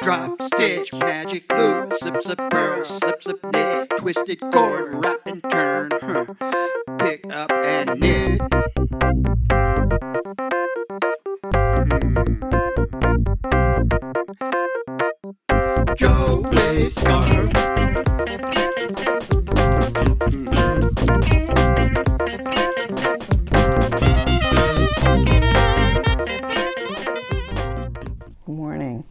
Drop, stitch, magic loop, slip, slip, purl, slip, slip, knit, twisted cord, wrap and turn, pick up and knit. Joe plays scarf. Good morning.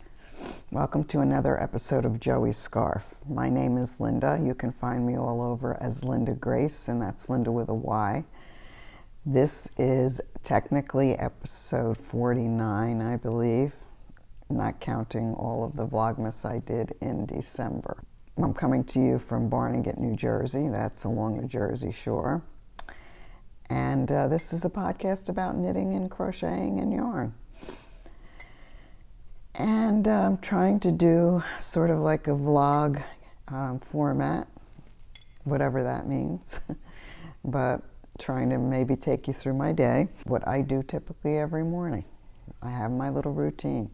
Welcome to another episode of Joey's Scarf. My name is Linda. You can find me all over as Lyndagrace, and that's Linda with a Y. This is technically episode 49, I believe, not counting all of the Vlogmas I did in December. I'm coming to you from Barnegat, New Jersey. That's along the Jersey Shore. And this is a podcast about knitting and crocheting and yarn. And I'm trying to do sort of like a vlog format, whatever that means, but trying to maybe take you through my day, what I do typically every morning. I have my little routine.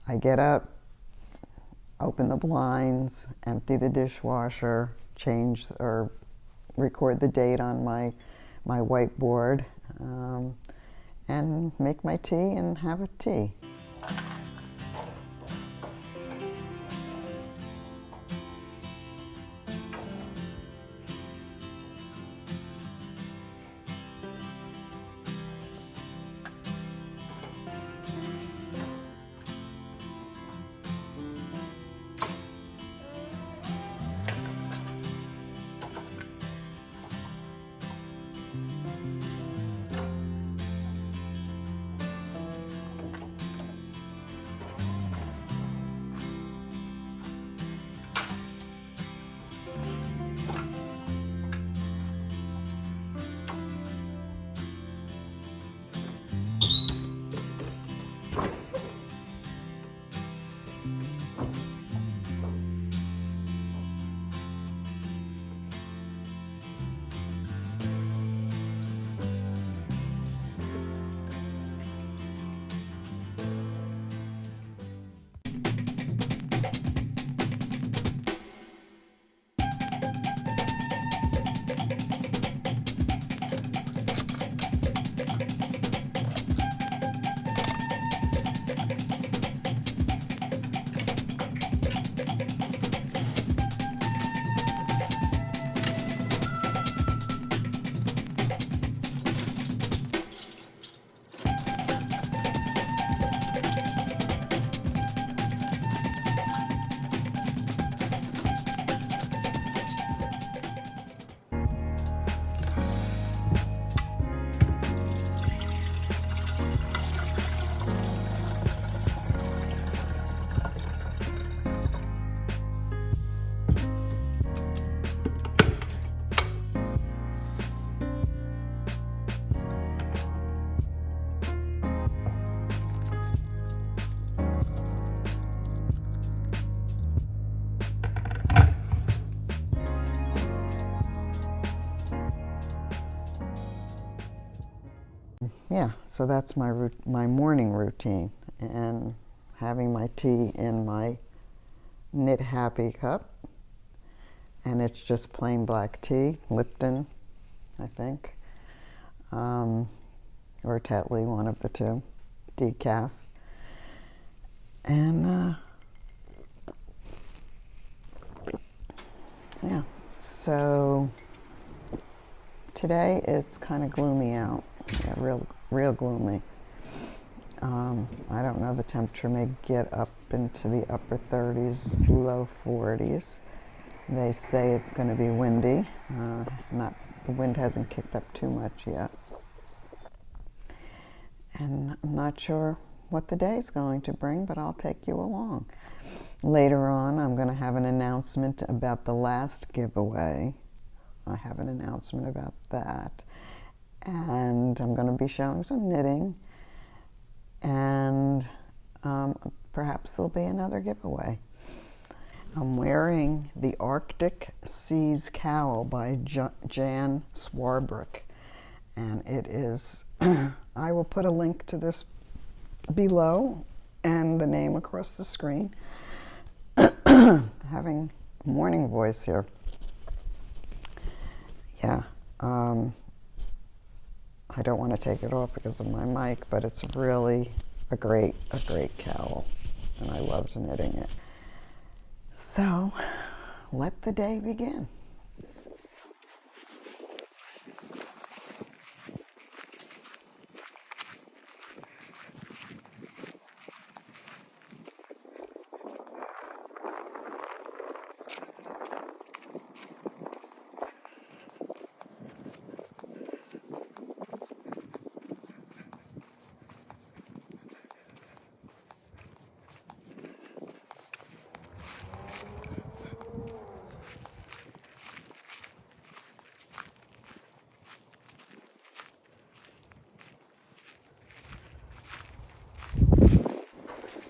I get up, open the blinds, empty the dishwasher, change or record the date on my whiteboard, and make my tea and have a tea. Yeah, so that's my morning routine, and having my tea in my Knit Happy cup, and it's just plain black tea, Lipton, I think, or Tetley, one of the two, decaf, and yeah, so today it's kind of gloomy out. Yeah, real gloomy. I don't know, the temperature may get up into the upper 30s, low 40s. They say it's going to be windy. The wind hasn't kicked up too much yet. And I'm not sure what the day is going to bring, but I'll take you along. Later on, I'm going to have an announcement about the last giveaway. I have an announcement about that. And I'm going to be showing some knitting, and perhaps there'll be another giveaway. I'm wearing the Arctic Seas Cowl by Jan Swarbrick, and it is, I will put a link to this below and the name across the screen. Having morning voice here. Yeah, I don't want to take it off because of my mic, but it's really a great cowl, and I loved knitting it. So, let the day begin.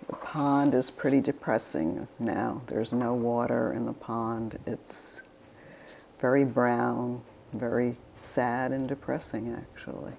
The pond is pretty depressing now. There's no water in the pond. It's very brown, very sad and depressing, actually.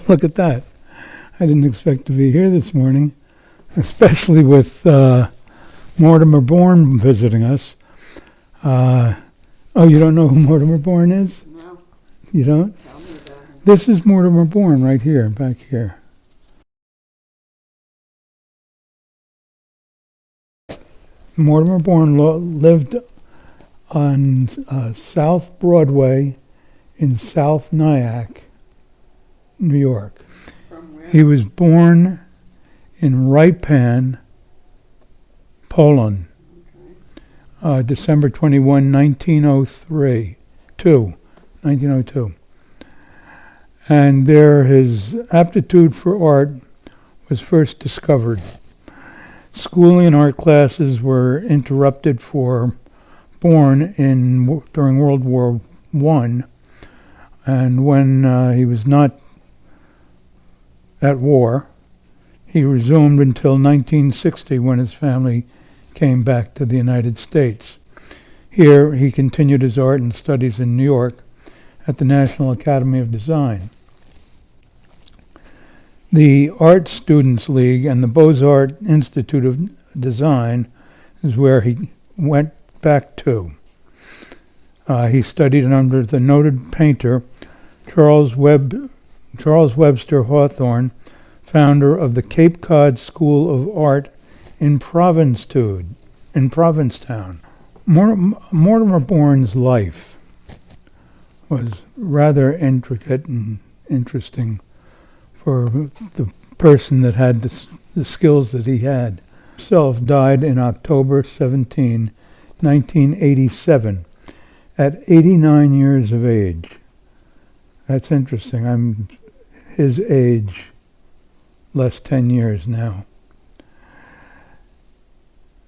Look at that. I didn't expect to be here this morning, especially with Mortimerbourne visiting us. Oh, you don't know who Mortimerbourne is? No. You don't? Tell me about him. This is Mortimerbourne right here, back here. Mortimerbourne lived on South Broadway in South Nyack, New York. From where? He was born in Rypan, Poland, December 21, 1902. And there his aptitude for art was first discovered. Schooling and art classes were interrupted for Bourne during World War I, and when he was not at war, he resumed until 1960 when his family came back to the United States. Here he continued his art and studies in New York at the National Academy of Design. The Art Students League and the Beaux-Arts Institute of Design is where he went back to. He studied under the noted painter Charles Webster Hawthorne, founder of the Cape Cod School of Art in Provincetown. Mortimerbourne's life was rather intricate and interesting for the person that had the skills that he had. Himself died in October 17, 1987, at 89 years of age. That's interesting. I'm his age, less 10 years now.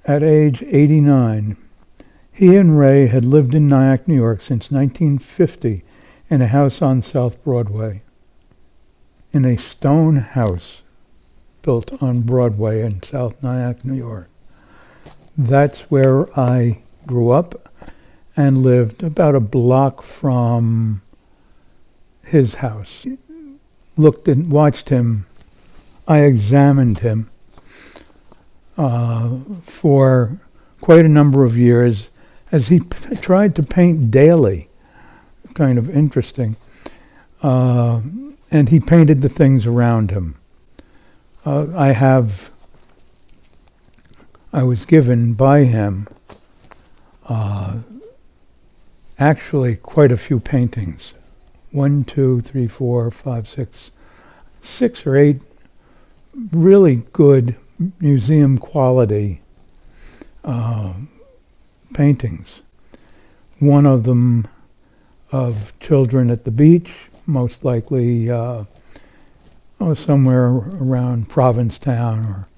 At age 89, he and Ray had lived in Nyack, New York since 1950 in a house on South Broadway. In a stone house built on Broadway in South Nyack, New York. That's where I grew up and lived, about a block from his house. Looked and watched him. I examined him for quite a number of years as he tried to paint daily. kind of interesting. And he painted the things around him. I was given by him actually quite a few paintings. 1, 2, 3, 4, 5, 6 or 8 really good museum quality paintings. One of them of children at the beach, most likely somewhere around Provincetown or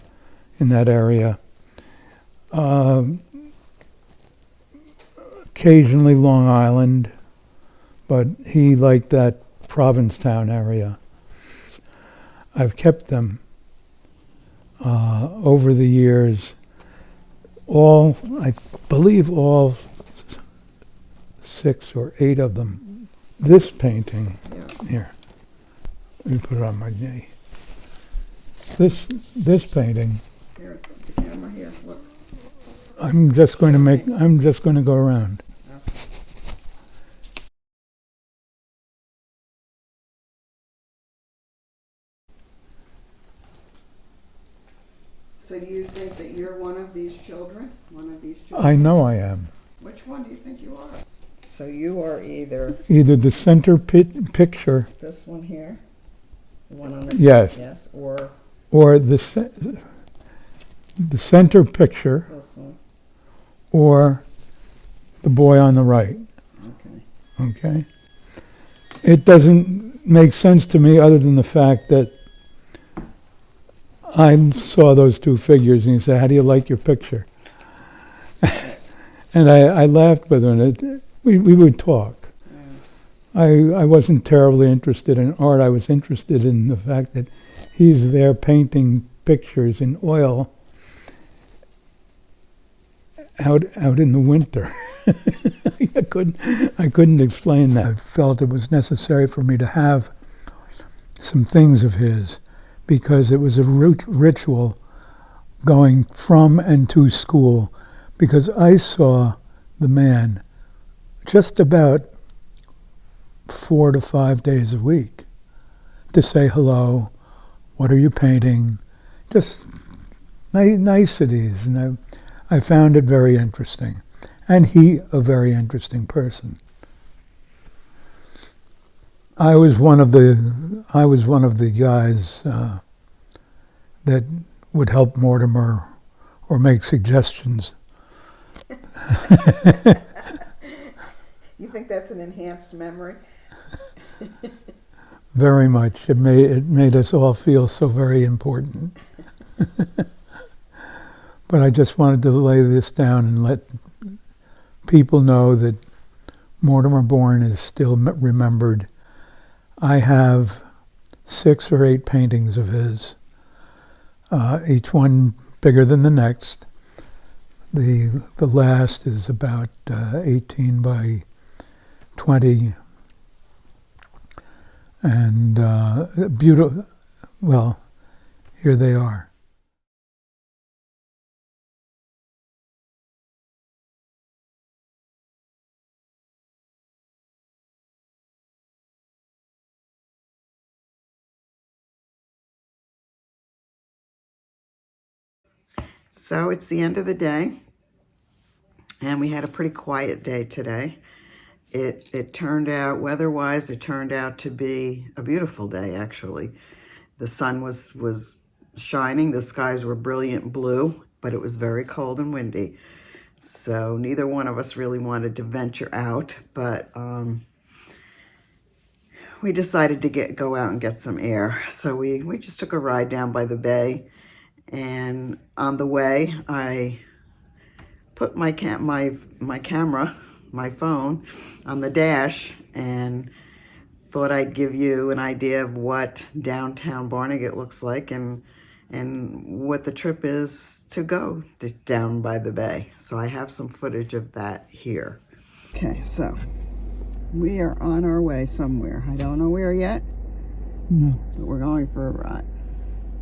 in that area. Occasionally Long Island, but he liked that Provincetown area. I've kept them over the years. I believe all 6 or 8 of them. This painting, Yes. here, let me put it on my knee. This painting, Here, the camera here. Look. I'm just going to go around. So do you think that you're one of these children? I know I am. Which one do you think you are? So you are either Either the center picture this one here, the one on the Yes. yes, or or the center picture this one. or the boy on the right. Okay. Okay? It doesn't make sense to me other than the fact that I saw those 2 figures and he said, "How do you like your picture?" And I laughed with him. We would talk. Yeah. I wasn't terribly interested in art. I was interested in the fact that he's there painting pictures in oil out in the winter. I couldn't explain that. I felt it was necessary for me to have some things of his because it was a ritual going from and to school, because I saw the man just about 4 to 5 days a week to say hello, what are you painting, just niceties, and I found it very interesting, and he a very interesting person. I was one of the guys that would help Mortimer or make suggestions. You think that's an enhanced memory? Very much. It made us all feel so very important. But I just wanted to lay this down and let people know that Mortimerbourne is still remembered. I have 6 or 8 paintings of his, each one bigger than the next. The last is about 18 by 20, and beautiful. Well, here they are. So it's the end of the day, and we had a pretty quiet day today. It turned out, weather-wise, it turned out to be a beautiful day, actually. The sun was shining, the skies were brilliant blue, but it was very cold and windy. So neither one of us really wanted to venture out, but we decided to go out and get some air. So we just took a ride down by the bay, and on the way, I put my camera, my phone, on the dash, and thought I'd give you an idea of what downtown Barnegat looks like and what the trip is to go down by the bay. So I have some footage of that here. Okay, so we are on our way somewhere. I don't know where yet. No. But we're going for a ride.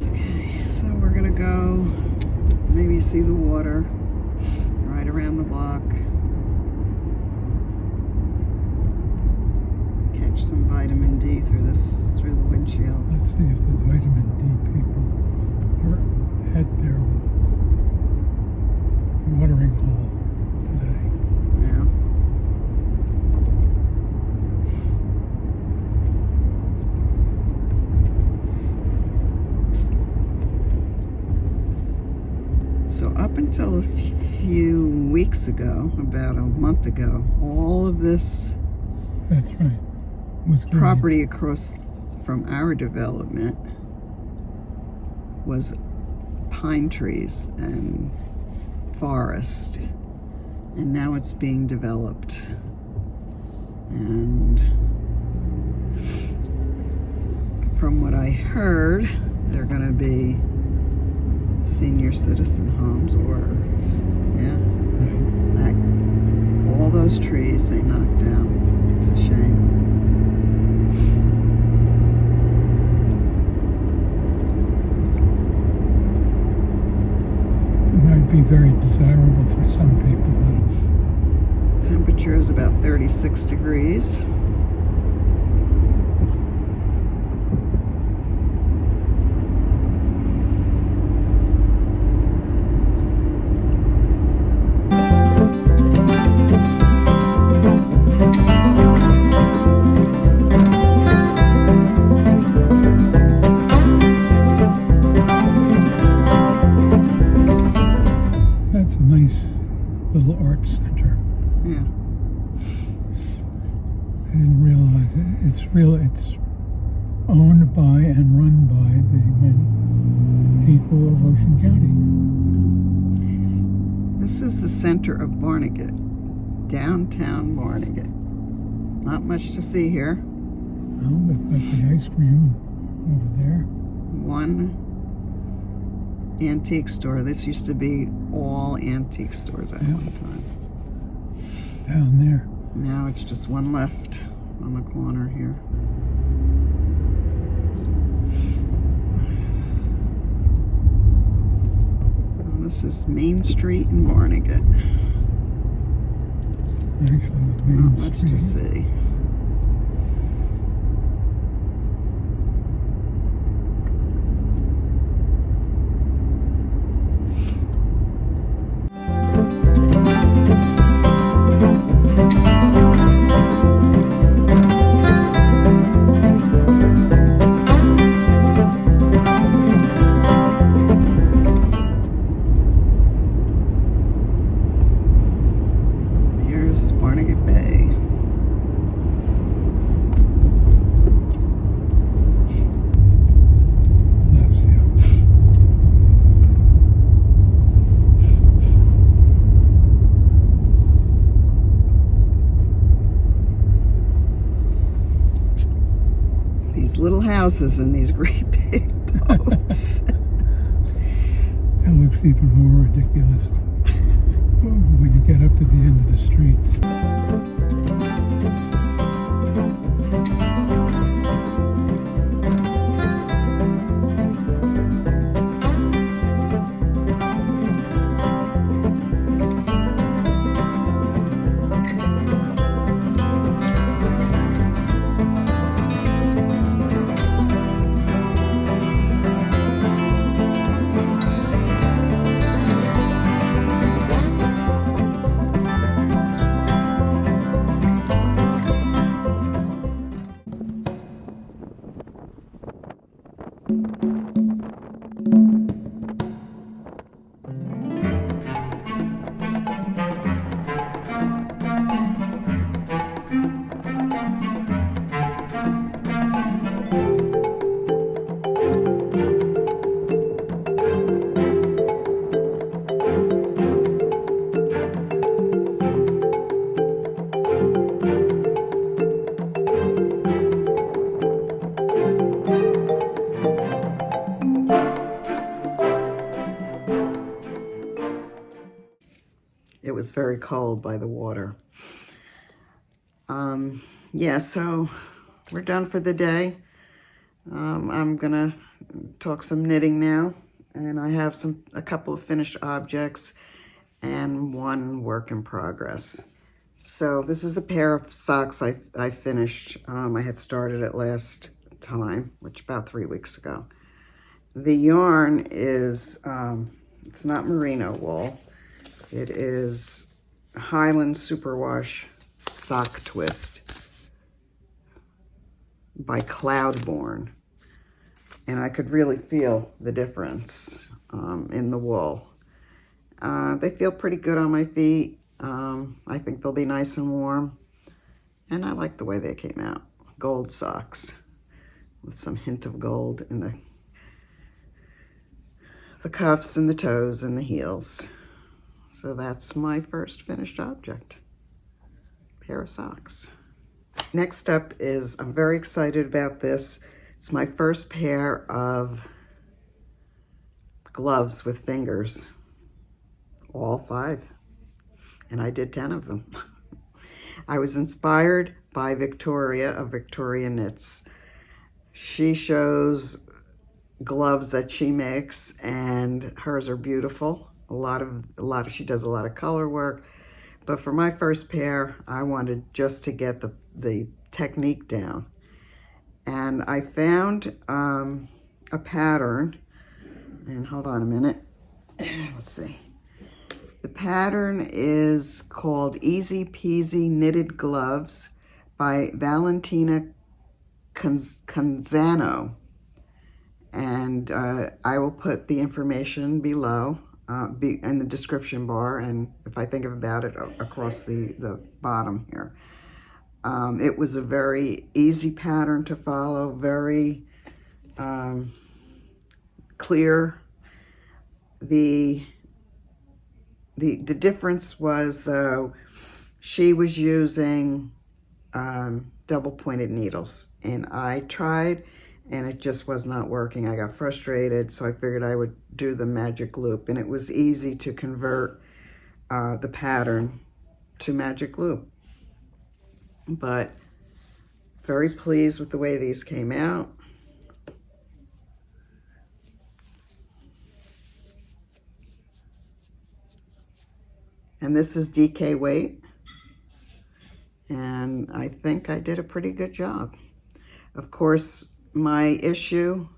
Okay, so we're gonna go maybe see the water right around the block. catch some vitamin D through the windshield. Let's see if the vitamin D people are at their watering hole today. Yeah. So up until a few weeks ago, about a month ago, all of this That's right. Was green. property across from our development was pine trees and forest, and now it's being developed. And from what I heard, they're going to be senior citizen homes, or Right. all those trees they knocked down. It's a shame. It might be very desirable for some people. Temperature is about 36 degrees. That's a nice little art center. Yeah. I didn't realize it. It's owned by and run by the people of Ocean County. This is the center of Barnegat, downtown Barnegat. Not much to see here. Oh, they've got the ice cream over there. One antique store. This used to be all antique stores at Yeah. one time. Down there. Now it's just one left on the corner here. Well, this is Main Street in Barnegat. Actually, the main Not much street. to see. Here's Barnegat Bay. Bless you. These little houses and these great big boats. It looks even more ridiculous when you get up to the end of the streets. It was very cold by the water. Yeah, so we're done for the day. I'm gonna talk some knitting now, and I have a couple of finished objects and one work in progress. So this is a pair of socks I finished. I had started it last time, which about 3 weeks ago. The yarn is, it's not merino wool. It is Highland Superwash Sock Twist by Cloudborne. And I could really feel the difference in the wool. They feel pretty good on my feet. I think they'll be nice and warm. And I like the way they came out. Gold socks with some hint of gold in the cuffs and the toes and the heels. So that's my first finished object. Pair of socks. Next up is, I'm very excited about this. It's my first pair of gloves with fingers. All 5. And I did 10 of them. I was inspired by Victoria of Victoria Knits. She shows gloves that she makes, and hers are beautiful. She does a lot of color work. But for my first pair, I wanted just to get the technique down. And I found a pattern, and hold on a minute. Let's see. The pattern is called Easy Peasy Knitted Gloves by Valentina Canzano. And I will put the information below in the description bar, and if I think about it, across the bottom here. It was a very easy pattern to follow, very clear. The difference was, though, she was using double pointed needles, and I tried, and it just was not working. I got frustrated, so I figured I would do the magic loop, and it was easy to convert the pattern to magic loop. But very pleased with the way these came out. And this is DK weight. And I think I did a pretty good job. Of course, my issue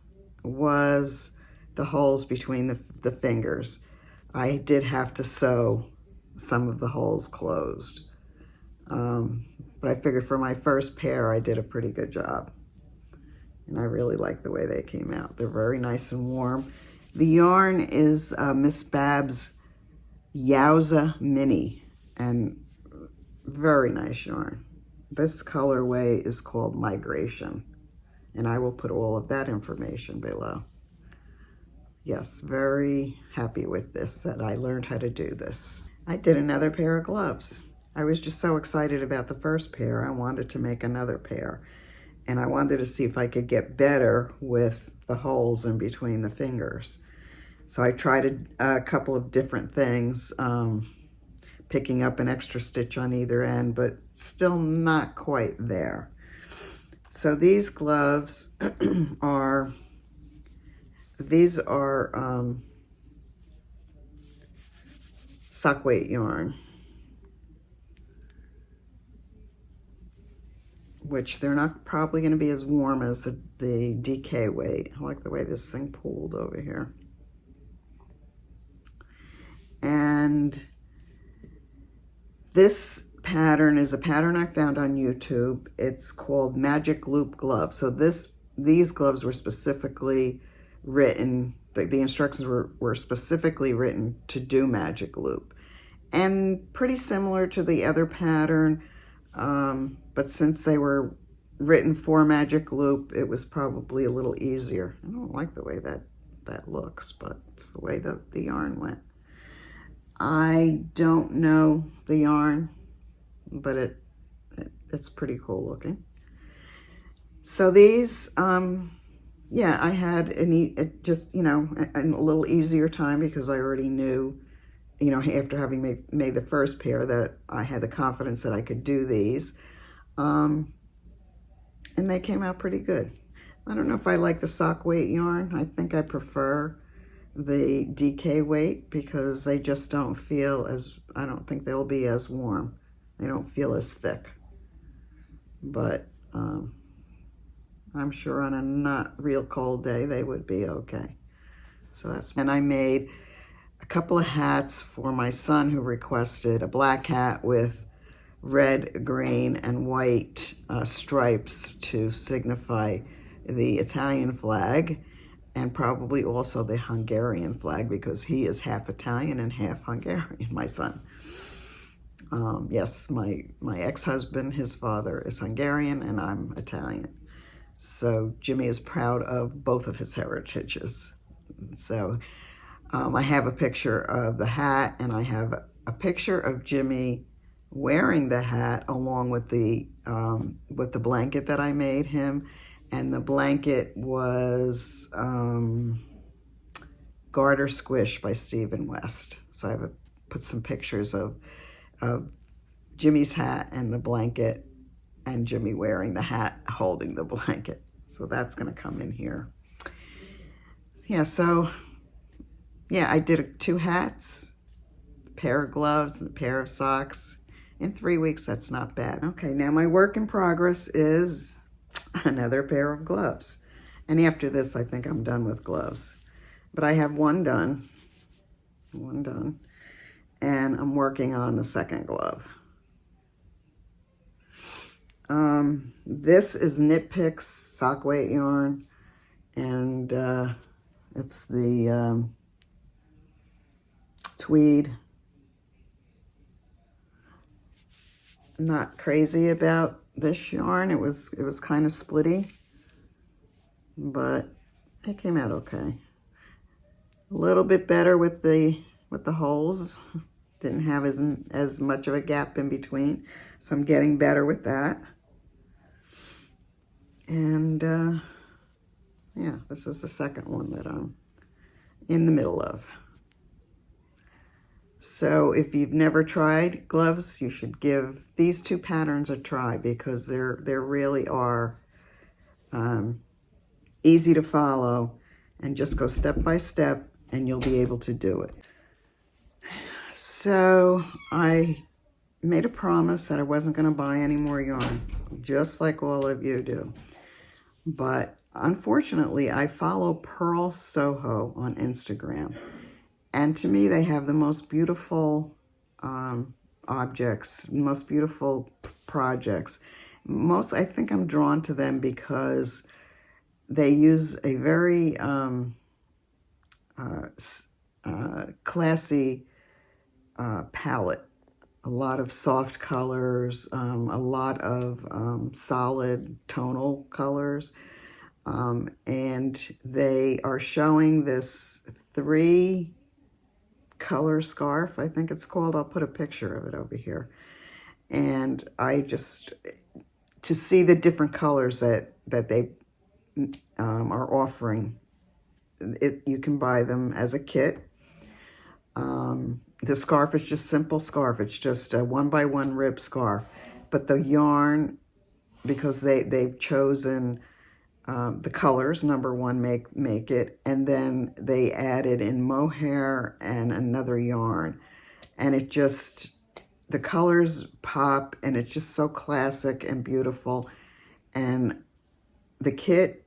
was the holes between the fingers. I did have to sew some of the holes closed. But I figured for my first pair, I did a pretty good job. And I really like the way they came out. They're very nice and warm. The yarn is Miss Babs' Yowza Mini, and very nice yarn. This colorway is called Migration, and I will put all of that information below. Yes, very happy with this, that I learned how to do this. I did another pair of gloves. I was just so excited about the first pair, I wanted to make another pair. And I wanted to see if I could get better with the holes in between the fingers. So I tried a couple of different things, picking up an extra stitch on either end, but still not quite there. So these gloves are sock weight yarn, which they're not probably going to be as warm as the DK weight. I like the way this thing pulled over here. And this pattern is a pattern I found on YouTube. It's called Magic Loop Gloves. So these gloves were specifically written, the instructions were specifically written to do magic loop. And pretty similar to the other pattern, but since they were written for magic loop, it was probably a little easier. I don't like the way that looks, but it's the way the yarn went. I don't know the yarn, but it's pretty cool looking. So these, yeah, I had a little easier time because I already knew, after having made the first pair, that I had the confidence that I could do these. And they came out pretty good. I don't know if I like the sock weight yarn. I think I prefer the DK weight because they just don't feel I don't think they'll be as warm. They don't feel as thick. But I'm sure on a not real cold day, they would be okay. So that's, and I made a couple of hats for my son who requested a black hat with red, green, and white stripes to signify the Italian flag, and probably also the Hungarian flag, because he is half Italian and half Hungarian, my son. Yes, my ex-husband, his father is Hungarian and I'm Italian. So Jimmy is proud of both of his heritages. So I have a picture of the hat, and I have a picture of Jimmy wearing the hat along with the blanket that I made him. And the blanket was Garter Squish by Stephen West. So I have put some pictures of Jimmy's hat and the blanket, and Jimmy wearing the hat holding the blanket. So that's going to come in here. Yeah, so yeah, I did 2 hats, a pair of gloves, and a pair of socks. In 3 weeks, that's not bad. Okay, now my work in progress is another pair of gloves. And after this, I think I'm done with gloves. But I have one done, and I'm working on the second glove. This is Knit Picks sock weight yarn, and it's the tweed. I'm not crazy about this yarn. It was kind of splitty, but it came out okay. A little bit better with the holes. Didn't have as much of a gap in between, so I'm getting better with that. And yeah, this is the second one that I'm in the middle of. So if you've never tried gloves, you should give these 2 patterns a try, because they really are easy to follow, and just go step by step and you'll be able to do it. So I made a promise that I wasn't going to buy any more yarn, just like all of you do. But unfortunately, I follow Pearl Soho on Instagram. And to me, they have the most beautiful objects, most beautiful projects. I think I'm drawn to them because they use a very classy palette. A lot of soft colors, a lot of solid tonal colors. And they are showing this 3-color scarf, I think it's called. I'll put a picture of it over here. And to see the different colors that they are offering, you can buy them as a kit. The scarf is just simple scarf. It's just a 1x1 rib scarf. But the yarn, because they've chosen the colors, number one, make it, and then they added in mohair and another yarn. And it just, the colors pop, and it's just so classic and beautiful. And the kit,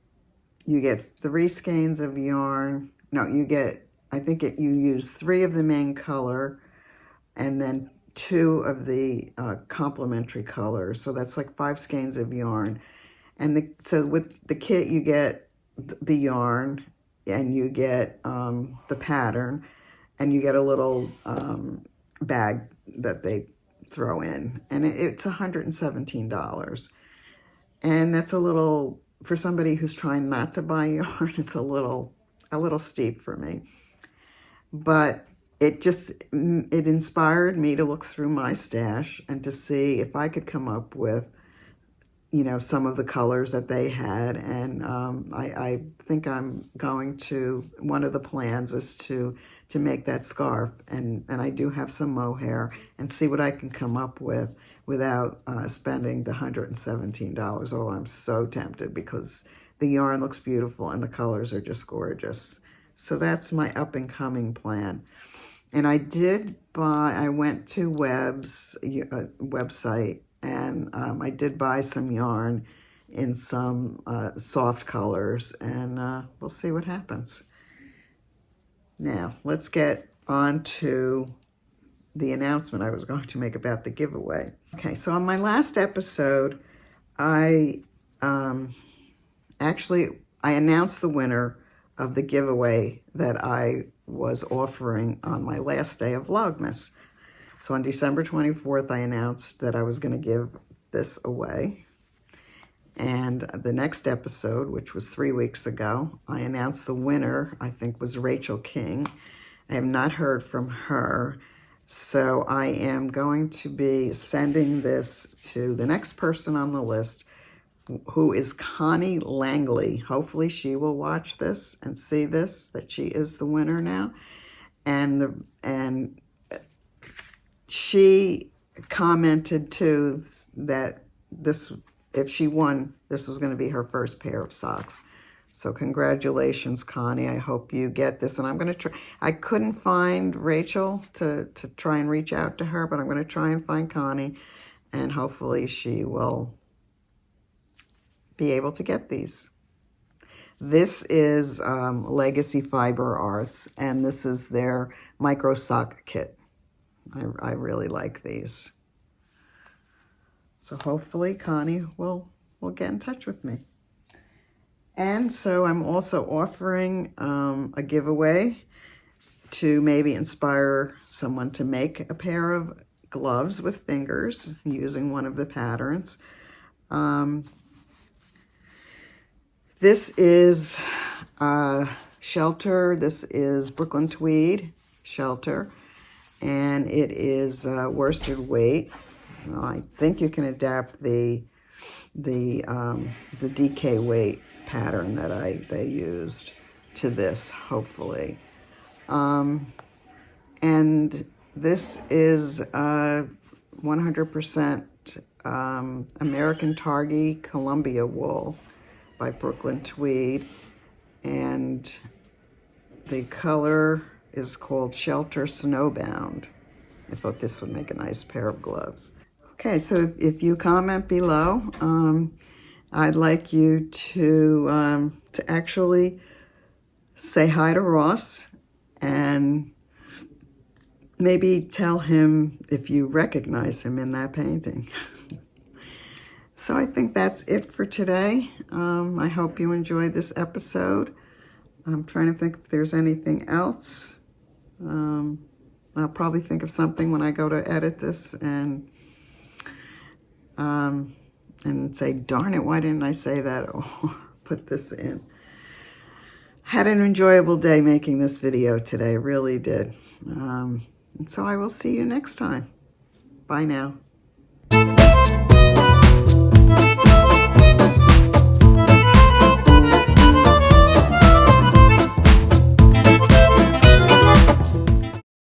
you get 3 skeins of yarn. No, you get, I think you use 3 of the main color and then 2 of the complementary colors. So that's like 5 skeins of yarn. And so with the kit, you get the yarn, and you get the pattern, and you get a little bag that they throw in. And it's $117. And that's a little, for somebody who's trying not to buy yarn, it's a little steep for me. But it inspired me to look through my stash and to see if I could come up with, some of the colors that they had. And I think I'm going to, one of the plans is to make that scarf. And I do have some mohair, and see what I can come up with without spending the $117. Oh, I'm so tempted, because the yarn looks beautiful and the colors are just gorgeous. So that's my up and coming plan. And I went to website, and I did buy some yarn in some soft colors, and we'll see what happens. Now, let's get on to the announcement I was going to make about the giveaway. Okay, so on my last episode, I announced the winner of the giveaway that I was offering on my last day of Vlogmas. So on December 24th, I announced that I was going to give this away. And the next episode, which was 3 weeks ago, I announced the winner, I think was Rachel King. I have not heard from her. So I am going to be sending this to the next person on the list, who is Connie Langley. Hopefully she will watch this and see this, that she is the winner now. And she commented too that this, if she won, this was going to be her first pair of socks. So congratulations, Connie. I hope you get this. And I'm going to try. I couldn't find Rachel to try and reach out to her, but I'm going to try and find Connie, and hopefully she will be able to get these. This is Legacy Fiber Arts, and this is their micro sock kit. I really like these. So hopefully Connie will get in touch with me. And so I'm also offering a giveaway to maybe inspire someone to make a pair of gloves with fingers using one of the patterns. This is Shelter. This is Brooklyn Tweed Shelter, and it is worsted weight. I think you can adapt the DK weight pattern that I used to this, hopefully. And this is 100% American Targhee Columbia wool by Brooklyn Tweed, and the color is called Shelter Snowbound. I thought this would make a nice pair of gloves. Okay, so if you comment below, I'd like you to actually say hi to Ross and maybe tell him if you recognize him in that painting. So I think that's it for today. I hope you enjoyed this episode. I'm trying to think if there's anything else. I'll probably think of something when I go to edit this and say, darn it, why didn't I say that or put this in? Had an enjoyable day making this video today, really did. And so I will see you next time. Bye now.